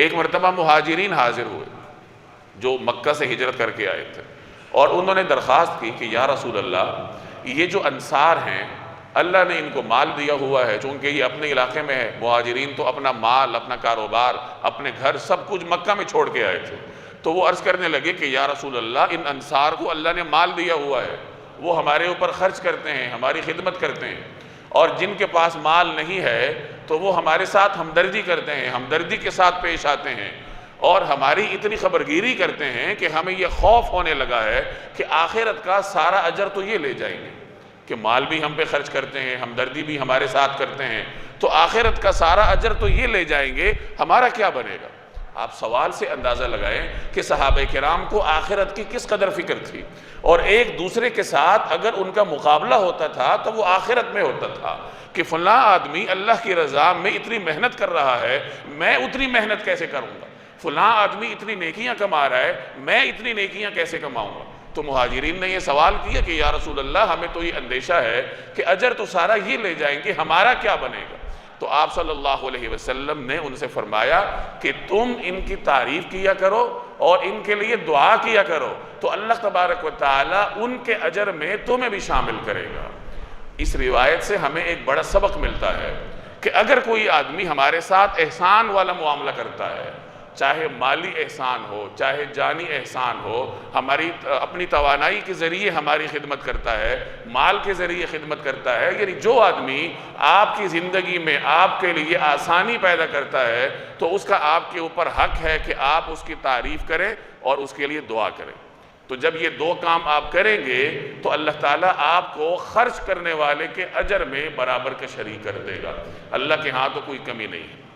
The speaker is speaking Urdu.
ایک مرتبہ مہاجرین حاضر ہوئے جو مکہ سے ہجرت کر کے آئے تھے، اور انہوں نے درخواست کی کہ یا رسول اللہ، یہ جو انصار ہیں اللہ نے ان کو مال دیا ہوا ہے، چونکہ یہ اپنے علاقے میں ہے، مہاجرین تو اپنا مال، اپنا کاروبار، اپنے گھر سب کچھ مکہ میں چھوڑ کے آئے تھے، تو وہ عرض کرنے لگے کہ یا رسول اللہ، ان انصار کو اللہ نے مال دیا ہوا ہے، وہ ہمارے اوپر خرچ کرتے ہیں، ہماری خدمت کرتے ہیں، اور جن کے پاس مال نہیں ہے تو وہ ہمارے ساتھ ہمدردی کرتے ہیں، ہمدردی کے ساتھ پیش آتے ہیں، اور ہماری اتنی خبرگیری کرتے ہیں کہ ہمیں یہ خوف ہونے لگا ہے کہ آخرت کا سارا اجر تو یہ لے جائیں گے کہ مال بھی ہم پہ خرچ کرتے ہیں، ہمدردی بھی ہمارے ساتھ کرتے ہیں، تو آخرت کا سارا اجر تو یہ لے جائیں گے، ہمارا کیا بنے گا؟ آپ سوال سے اندازہ لگائیں کہ صحابہ کرام کو آخرت کی کس قدر فکر تھی، اور ایک دوسرے کے ساتھ اگر ان کا مقابلہ ہوتا تھا تو وہ آخرت میں ہوتا تھا کہ فلاں آدمی اللہ کی رضا میں اتنی محنت کر رہا ہے، میں اتنی محنت کیسے کروں گا؟ فلاں آدمی اتنی نیکیاں کما رہا ہے، میں اتنی نیکیاں کیسے کماؤں گا؟ تو مہاجرین نے یہ سوال کیا کہ یا رسول اللہ، ہمیں تو یہ اندیشہ ہے کہ اجر تو سارا یہ لے جائیں گے، ہمارا کیا بنے گا؟ تو آپ صلی اللہ علیہ وسلم نے ان سے فرمایا کہ تم ان کی تعریف کیا کرو اور ان کے لیے دعا کیا کرو، تو اللہ تبارک و تعالی ان کے اجر میں تمہیں بھی شامل کرے گا۔ اس روایت سے ہمیں ایک بڑا سبق ملتا ہے کہ اگر کوئی آدمی ہمارے ساتھ احسان والا معاملہ کرتا ہے، چاہے مالی احسان ہو، چاہے جانی احسان ہو، ہماری اپنی توانائی کے ذریعے ہماری خدمت کرتا ہے، مال کے ذریعے خدمت کرتا ہے، یعنی جو آدمی آپ کی زندگی میں آپ کے لیے آسانی پیدا کرتا ہے، تو اس کا آپ کے اوپر حق ہے کہ آپ اس کی تعریف کریں اور اس کے لیے دعا کریں۔ تو جب یہ دو کام آپ کریں گے تو اللہ تعالیٰ آپ کو خرچ کرنے والے کے اجر میں برابر کا شریک کر دے گا۔ اللہ کے ہاں تو کوئی کمی نہیں ہے۔